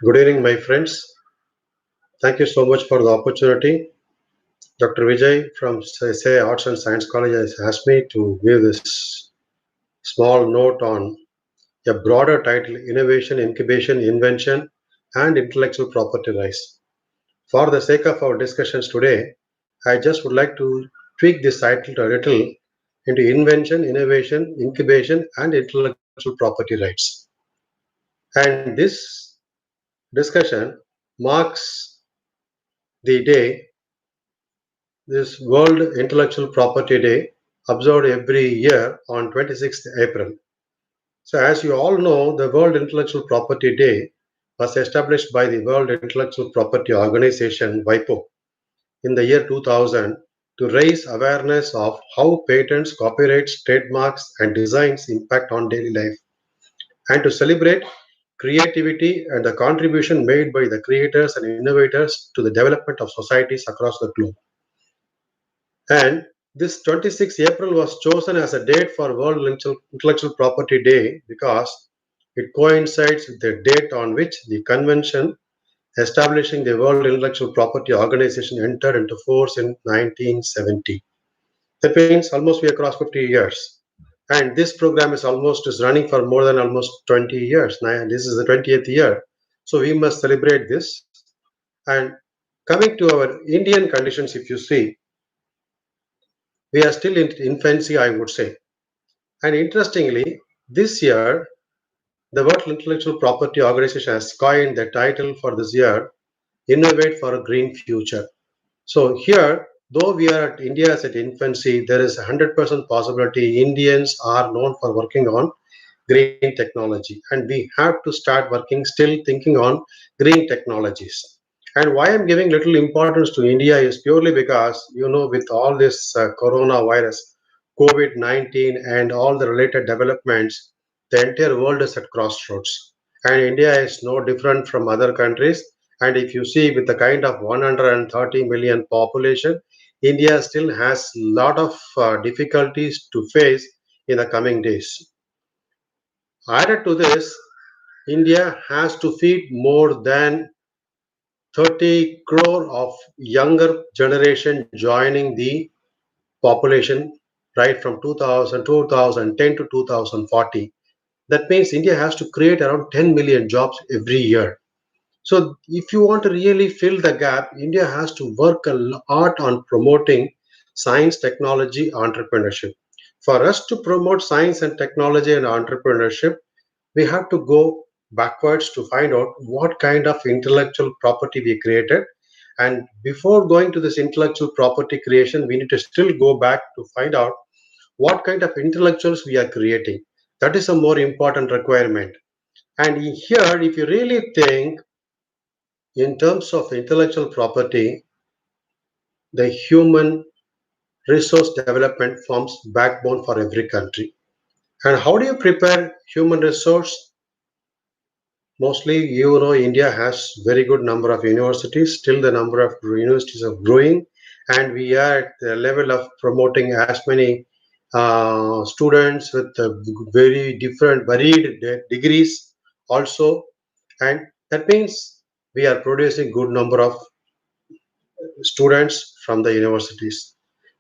Good evening, my friends. Thank you so much for the opportunity. Dr. Vijay from say Arts and Science College has asked me to give this small note on a broader title Innovation, Incubation, Invention, and Intellectual Property Rights. For the sake of our discussions today, I just would like to tweak this title a little into Invention, Innovation, Incubation, and Intellectual Property Rights. And this discussion marks the day this World Intellectual Property Day, observed every year on 26th April. So, as you all know, the World Intellectual Property Day was established by the World Intellectual Property Organization, WIPO, in the year 2000 to raise awareness of how patents, copyrights, trademarks, and designs impact on daily life, and to celebrate creativity and the contribution made by the creators and innovators to the development of societies across the globe. And this 26th April was chosen as a date for World Intellectual Property Day because it coincides with the date on which the convention establishing the World Intellectual Property Organization entered into force in 1970. That means almost we are across 50 years. And this program is running for more than almost 20 years. Now, this is the 20th year. So we must celebrate this. And coming to our Indian conditions, if you see, we are still in infancy, I would say. And interestingly, this year, the World Intellectual Property Organization has coined the title for this year, Innovate for a Green Future. So here, though we are at India as at infancy, there is a 100% possibility Indians are known for working on green technology. And we have to start working, still thinking on green technologies. And why I'm giving little importance to India is purely because, with all this coronavirus, COVID 19, and all the related developments, the entire world is at crossroads. And India is no different from other countries. And if you see with the kind of 130 million population, India still has a lot of difficulties to face in the coming days. Added to this, India has to feed more than 30 crore of younger generation joining the population right from 2010 to 2040. That means India has to create around 10 million jobs every year. So if you want to really fill the gap, India has to work a lot on promoting science, technology, entrepreneurship. For us to promote science and technology and entrepreneurship, we have to go backwards to find out what kind of intellectual property we created. And before going to this intellectual property creation, we need to still go back to find out what kind of intellectuals we are creating. That is a more important requirement. And here, if you really think in terms of intellectual property, the human resource development forms backbone for every country. And how do you prepare human resource? Mostly, India has very good number of universities. Still, the number of universities are growing, and we are at the level of promoting as many students with very different, varied degrees also, and that means we are producing good number of students from the universities.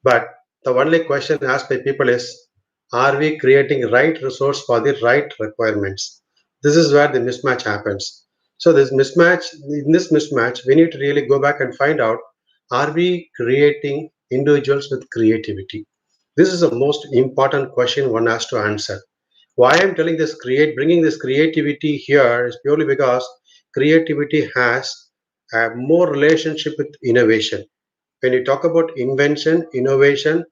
But the only question asked by people is, are we creating right resource for the right requirements? This is where the mismatch happens. So in this mismatch, we need to really go back and find out, are we creating individuals with creativity? This is the most important question one has to answer. Why I'm telling this bringing this creativity here is purely because creativity has a more relationship with innovation. When you talk about invention, innovation,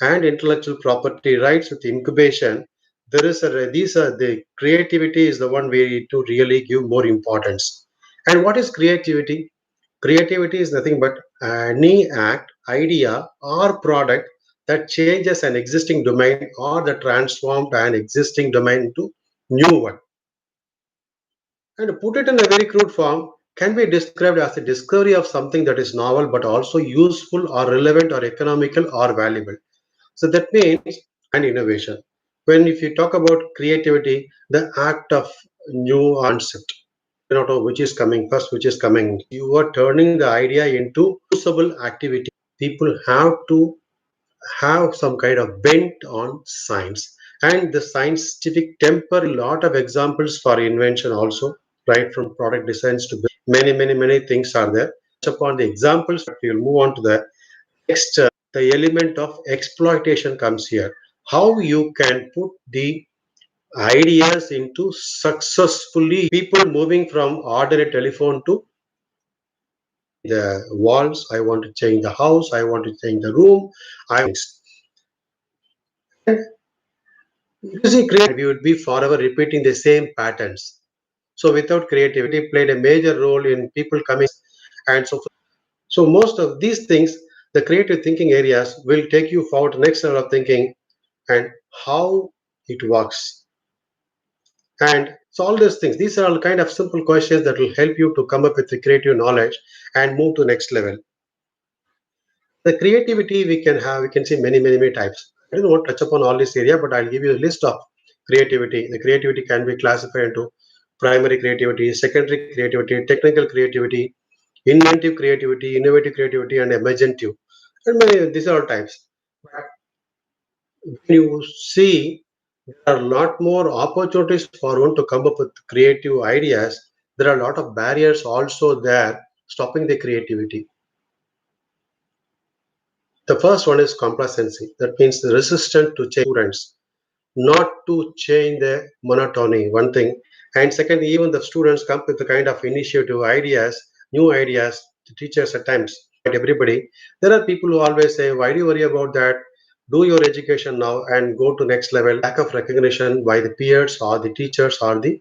and intellectual property rights with incubation, there is a these are the creativity is the one we need to really give more importance. And what is creativity? Creativity is nothing but any act, idea, or product that changes an existing domain or that transformed an existing domain into new one. And to put it in a very crude form, can be described as the discovery of something that is novel but also useful or relevant or economical or valuable. So that means and innovation. When if you talk about creativity, the act of new concept. not know which is coming first, which is coming. You are turning the idea into usable activity. People have to have some kind of bent on science, and the scientific temper. A lot of examples for invention also, right from product designs to many things are there. Upon the examples, we'll move on to the next. The element of exploitation comes here. How you can put the ideas into successfully people moving from ordinary telephone to the walls. I want to change the house. I want to change the room. I Using creativity, we would be forever repeating the same patterns. So without creativity, played a major role in people coming and so forth. So most of these things, the creative thinking areas will take you forward to next level of thinking and how it works. And so all these things, these are all kind of simple questions that will help you to come up with the creative knowledge and move to next level. The creativity we can see many types. I don't want to touch upon all this area, but I'll give you a list of creativity. The creativity can be classified into primary creativity, secondary creativity, technical creativity, inventive creativity, innovative creativity, and imaginative. And many, these are all types. But when you see there are a lot more opportunities for one to come up with creative ideas, there are a lot of barriers also there stopping the creativity. The first one is complacency. That means the resistance to change students, not to change the monotony, one thing. And second, even the students come with the kind of initiative ideas, new ideas, the teachers at times, but everybody. There are people who always say, why do you worry about that? Do your education now and go to next level. Lack of recognition by the peers or the teachers or the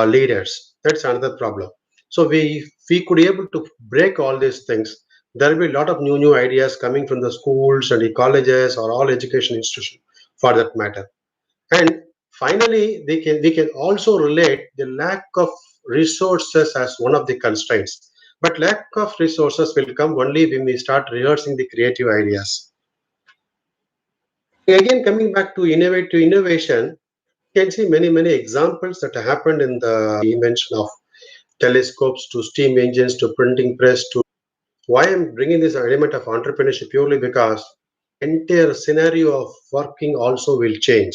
leaders. That's another problem. So we could able to break all these things. There will be a lot of new ideas coming from the schools and the colleges or all education institutions for that matter. And finally, we can also relate the lack of resources as one of the constraints. But lack of resources will come only when we start rehearsing the creative ideas. Again, coming back to innovation, you can see many examples that happened in the invention of telescopes to steam engines to printing press to why I'm bringing this element of entrepreneurship purely because entire scenario of working also will change.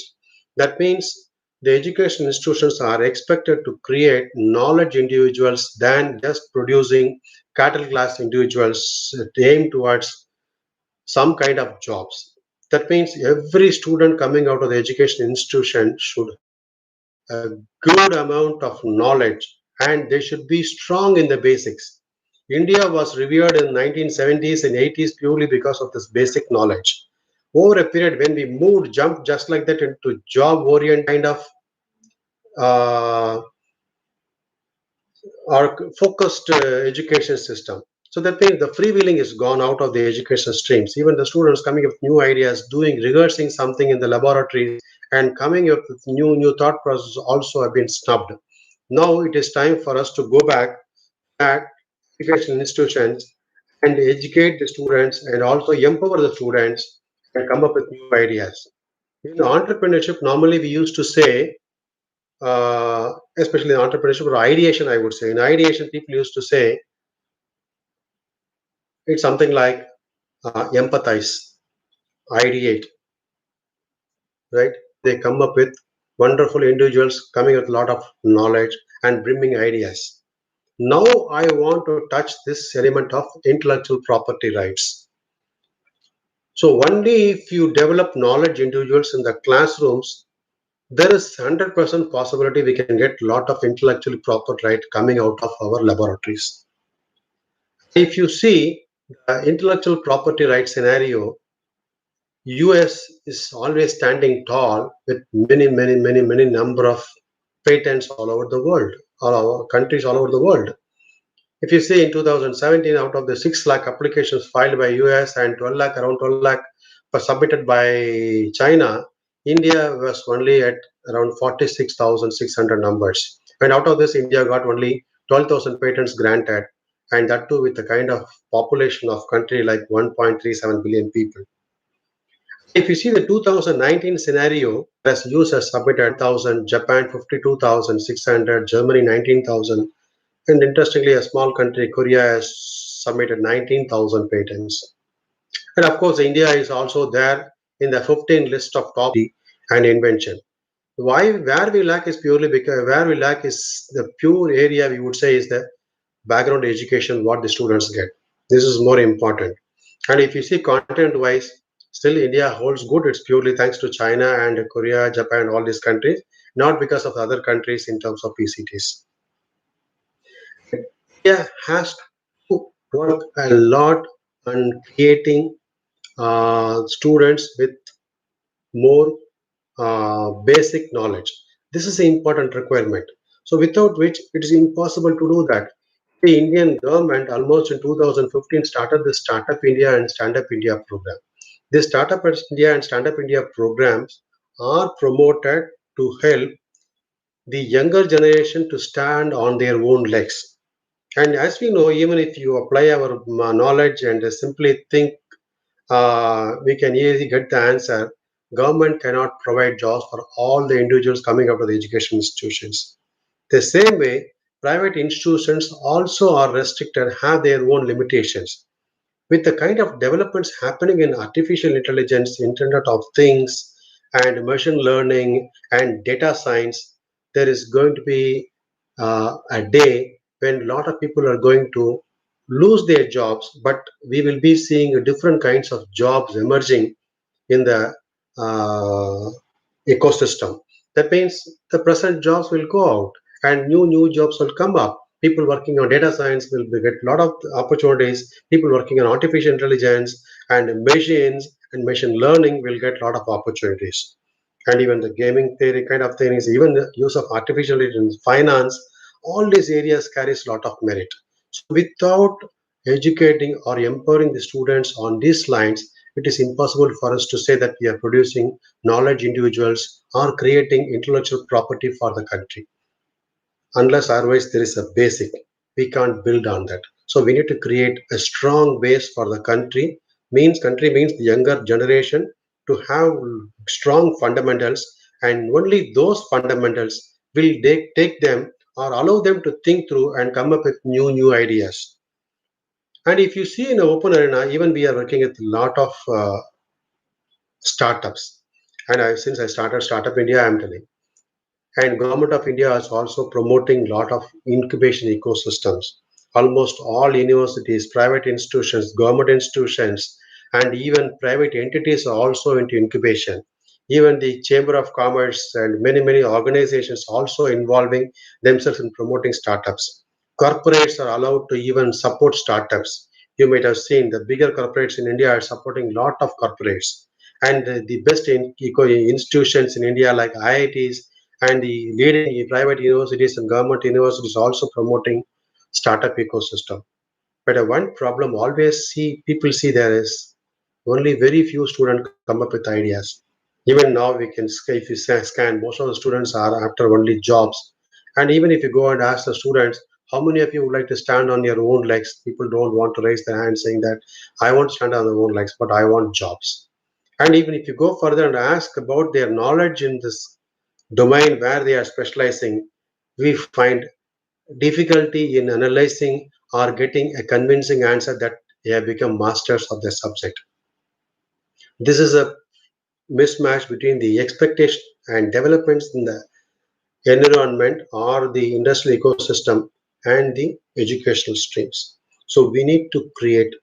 That means the education institutions are expected to create knowledge individuals than just producing cattle class individuals aimed towards some kind of jobs. That means every student coming out of the education institution should a good amount of knowledge and they should be strong in the basics. India was revered in 1970s and 80s purely because of this basic knowledge. Over a period when we moved, jumped just like that into job-oriented kind of uh, or focused education system. So that means the freewheeling is gone out of the education streams. Even the students coming up with new ideas, doing rehearsing something in the laboratory, and coming up with new thought processes also have been snubbed. Now it is time for us to go back at education institutions and educate the students and also empower the students and come up with new ideas. In entrepreneurship, normally we used to say, especially in entrepreneurship or ideation, I would say. In ideation, people used to say it's something like empathize, ideate, right? They come up with wonderful individuals coming with a lot of knowledge and bringing ideas. Now I want to touch this element of intellectual property rights. So only if you develop knowledge individuals in the classrooms, there is 100% possibility we can get a lot of intellectual property right coming out of our laboratories. If you see the intellectual property right scenario, US is always standing tall with many number of patents all over the world, all our countries all over the world. If you see in 2017, out of the 6 lakh applications filed by US and 12 lakh, around 12 lakh were submitted by China, India was only at around 46,600 numbers. And out of this, India got only 12,000 patents granted, and that too with the kind of population of country like 1.37 billion people. If you see the 2019 scenario, as US has submitted 1,000, Japan 52,600, Germany 19,000, And interestingly, a small country, Korea, has submitted 19,000 patents. And of course, India is also there in the 15 list of top and invention. Why where we lack is purely because where we lack is the pure area we would say is the background education what the students get. This is more important. And if you see content wise, still India holds good. It's purely thanks to China and Korea, Japan, all these countries, not because of other countries in terms of PCTs. India has to work a lot on creating students with more basic knowledge. This is an important requirement. So without which it is impossible to do that. The Indian government almost in 2015 started the Startup India and Stand Up India program. The Startup India and Stand Up India programs are promoted to help the younger generation to stand on their own legs. And as we know, even if you apply our knowledge and simply think we can easily get the answer. Government cannot provide jobs for all the individuals coming out of the education institutions. The same way, private institutions also are restricted, have their own limitations. With the kind of developments happening in artificial intelligence, Internet of Things, and machine learning and data science, there is going to be a day when a lot of people are going to lose their jobs, but we will be seeing different kinds of jobs emerging in the uh, ecosystem. That means the present jobs will go out and new jobs will come up. People working on data science will get a lot of opportunities. People working on artificial intelligence and machines and machine learning will get a lot of opportunities. And even the gaming theory kind of things, even the use of artificial intelligence, finance, all these areas carries a lot of merit. So without educating or empowering the students on these lines, it is impossible for us to say that we are producing knowledge individuals or creating intellectual property for the country. Unless otherwise there is a basic, we can't build on that. So we need to create a strong base for the country means the younger generation to have strong fundamentals, and only those fundamentals will take them or allow them to think through and come up with new ideas. And if you see in the open arena, even we are working with a lot of startups. And since I started Startup India, I'm telling. And Government of India is also promoting lot of incubation ecosystems. Almost all universities, private institutions, government institutions, and even private entities are also into incubation. Even the Chamber of Commerce and many organizations also involving themselves in promoting startups. Corporates are allowed to even support startups. You might have seen the bigger corporates in India are supporting lot of corporates, and the best institutions in India like IITs and the leading private universities and government universities also promoting startup ecosystem. But one problem always see people see there is only very few students come up with ideas. Even now we can if you scan, most of the students are after only jobs. And even if you go and ask the students, how many of you would like to stand on your own legs? People don't want to raise their hand saying that I want to stand on their own legs, but I want jobs. And even if you go further and ask about their knowledge in this domain where they are specializing, we find difficulty in analyzing or getting a convincing answer that they have become masters of the subject. This is a mismatch between the expectation and developments in the environment or the industrial ecosystem and the educational streams. So we need to create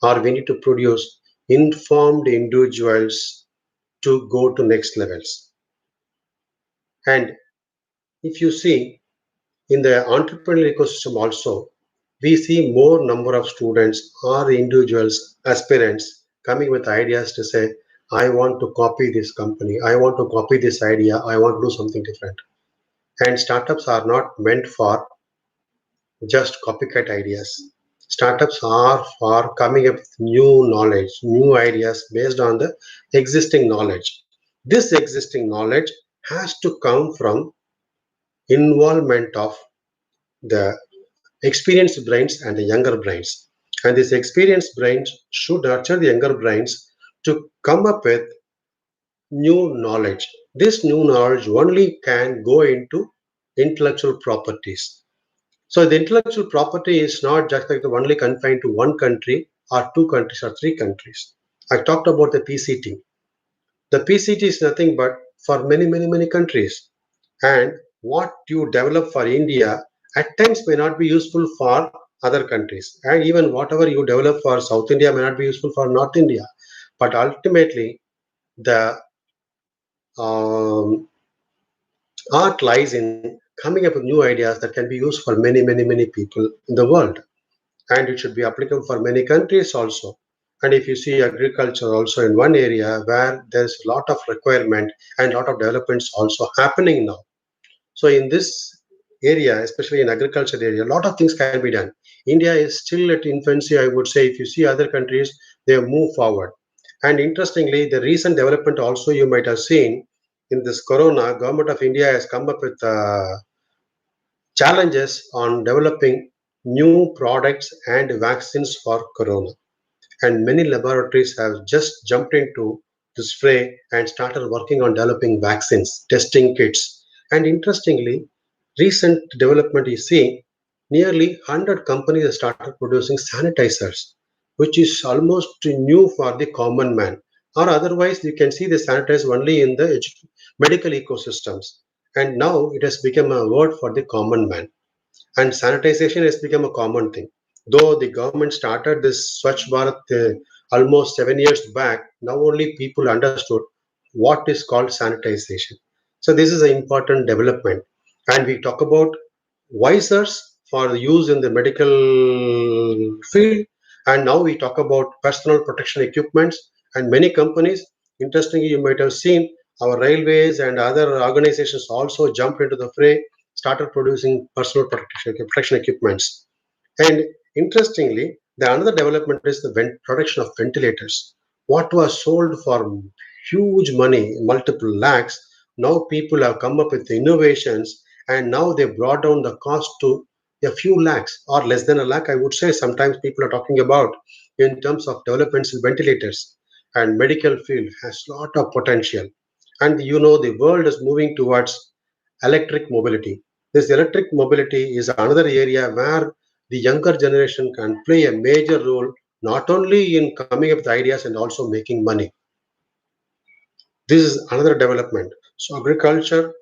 or we need to produce informed individuals to go to next levels. And if you see in the entrepreneurial ecosystem also, we see more number of students or individuals, aspirants coming with ideas to say, I want to copy this company, I want to copy this idea, I want to do something different. And startups are not meant for just copycat ideas. Startups are for coming up with new knowledge, new ideas based on the existing knowledge. This existing knowledge has to come from involvement of the experienced brains and the younger brains. And these experienced brains should nurture the younger brains to come up with new knowledge. This new knowledge only can go into intellectual properties. So the intellectual property is not just like the only confined to one country or two countries or three countries. I talked about the PCT. The PCT is nothing but for many, many, many countries. And what you develop for India at times may not be useful for other countries. And even whatever you develop for South India may not be useful for North India. But ultimately, the um, art lies in coming up with new ideas that can be used for many, many, many people in the world. And it should be applicable for many countries also. And if you see agriculture also in one area where there's a lot of requirement and a lot of developments also happening now. So in this area, especially in agriculture area, a lot of things can be done. India is still at infancy, I would say. If you see other countries, they have moved forward. And interestingly, the recent development also you might have seen in this corona, government of India has come up with challenges on developing new products and vaccines for corona. And many laboratories have just jumped into this fray and started working on developing vaccines, testing kits. And interestingly, recent development is seeing nearly 100 companies have started producing sanitizers, which is almost new for the common man. Or otherwise, you can see the sanitizer only in the medical ecosystems. And now it has become a word for the common man, and sanitization has become a common thing. Though the government started this Swachh Bharat almost 7 years back, now only people understood what is called sanitization. So this is an important development. And we talk about visors for the use in the medical field, and now we talk about personal protection equipments and many companies. Interestingly, you might have seen our railways and other organizations also jumped into the fray, started producing personal protection equipments. And interestingly, the another development is the production of ventilators. What was sold for huge money, multiple lakhs, now people have come up with innovations, and now they brought down the cost to a few lakhs or less than a lakh. I would say sometimes people are talking about in terms of developments in ventilators, and medical field has lot of potential. And the world is moving towards electric mobility. This electric mobility is another area where the younger generation can play a major role, not only in coming up with ideas and also making money. This is another development. So agriculture,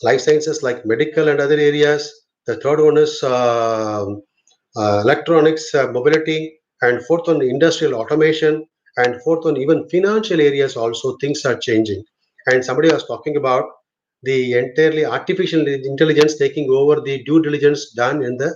life sciences like medical and other areas. The third one is electronics, mobility, and fourth one industrial automation, and fourth one even financial areas also things are changing. And somebody was talking about the entirely artificial intelligence taking over the due diligence done in the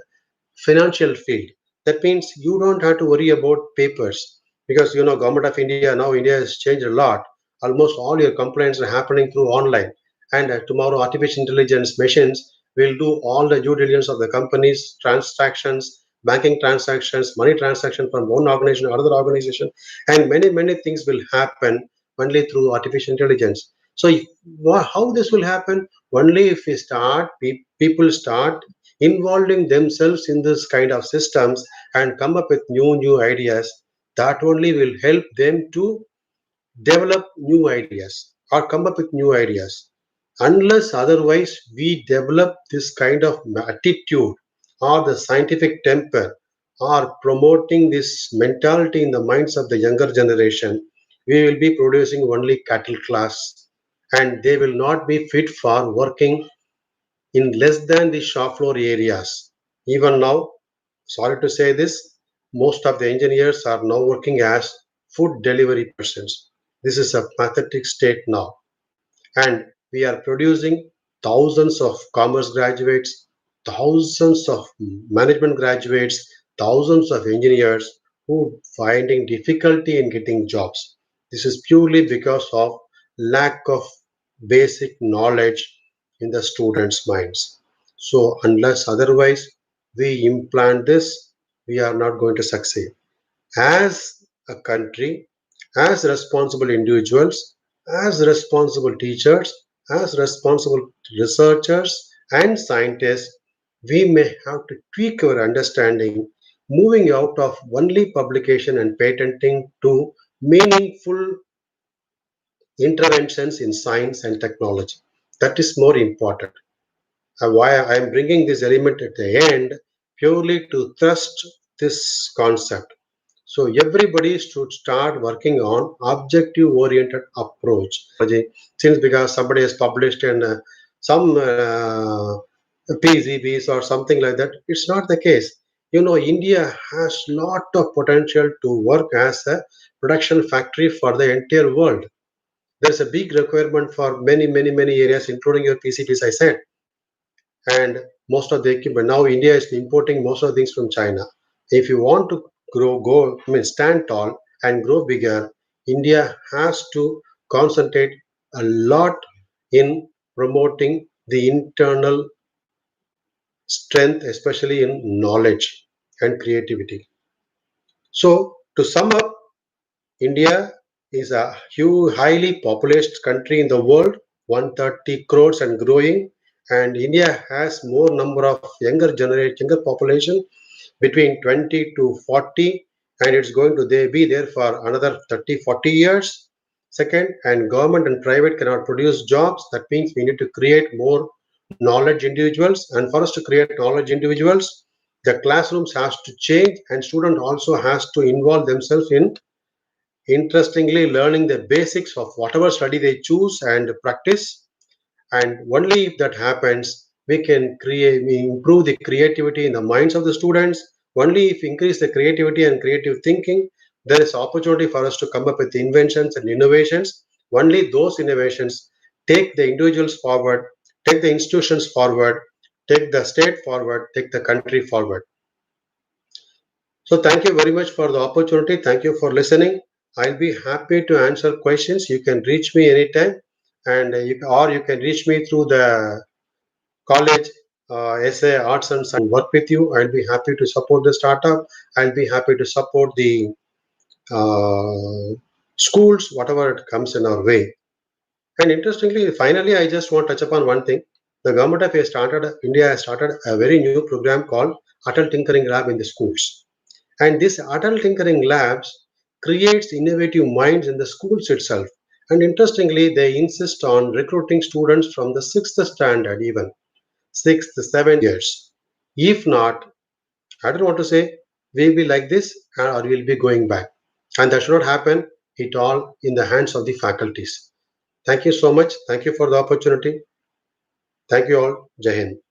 financial field. That means you don't have to worry about papers, because government of India, now India has changed a lot. Almost all your complaints are happening through online, and tomorrow artificial intelligence machines will do all the due diligence of the company's transactions, banking transactions, money transaction from one organization to another organization, and many things will happen only through artificial intelligence. So how this will happen? Only if we start people start involving themselves in this kind of systems and come up with new ideas, that only will help them to develop new ideas or come up with new ideas. Unless otherwise we develop this kind of attitude or the scientific temper or promoting this mentality in the minds of the younger generation, we will be producing only cattle class, and they will not be fit for working in less than the shop floor areas. Even now, sorry to say this, most of the engineers are now working as food delivery persons. This is a pathetic state now. And we are producing thousands of commerce graduates, thousands of management graduates, thousands of engineers who finding difficulty in getting jobs. This is purely because of lack of basic knowledge in the students' minds. So unless otherwise we implant this, we are not going to succeed. As a country, as responsible individuals, as responsible teachers, as responsible researchers and scientists, we may have to tweak our understanding, moving out of only publication and patenting to meaningful interventions in science and technology. That is more important. Why I am bringing this element at the end purely to thrust this concept. So everybody should start working on objective-oriented approach. Since because somebody has published in some PCBs or something like that, it's not the case. India has lot of potential to work as a production factory for the entire world. There's a big requirement for many, many, many areas, including your PCBs, I said. And most of the equipment now India is importing most of the things from China. If you want to stand tall and grow bigger, India has to concentrate a lot in promoting the internal strength, especially in knowledge and creativity. So, to sum up, India is a huge, highly populated country in the world, 130 crores and growing. And India has more number of younger population between 20 to 40, and it's going to be there for another 30, 40 years. Second, and government and private cannot produce jobs. That means we need to create more knowledge individuals. And for us to create knowledge individuals, the classrooms has to change, and student also has to involve themselves in interestingly learning the basics of whatever study they choose and practice. And only if that happens, we improve the creativity in the minds of the students. Only if increase the creativity and creative thinking, there is opportunity for us to come up with inventions and innovations. Only those innovations take the individuals forward, take the institutions forward, take the state forward, take the country forward. So thank you very much for the opportunity. Thank you for listening. I'll be happy to answer questions. You can reach me anytime, and or you can reach me through the college essay arts and science work with you. I'll be happy to support the startup. I'll be happy to support the uh, schools, whatever it comes in our way. And interestingly, finally, I just want to touch upon one thing. The government of India has started a very new program called Atal Tinkering Lab in the schools. And this Atal Tinkering Labs creates innovative minds in the schools itself. And interestingly, they insist on recruiting students from the sixth standard, even sixth, 7 years. If not, I don't want to say we'll be like this or we'll be going back. And that should not happen. It all in the hands of the faculties. Thank you so much. Thank you for the opportunity. Thank you all. Jai Hind.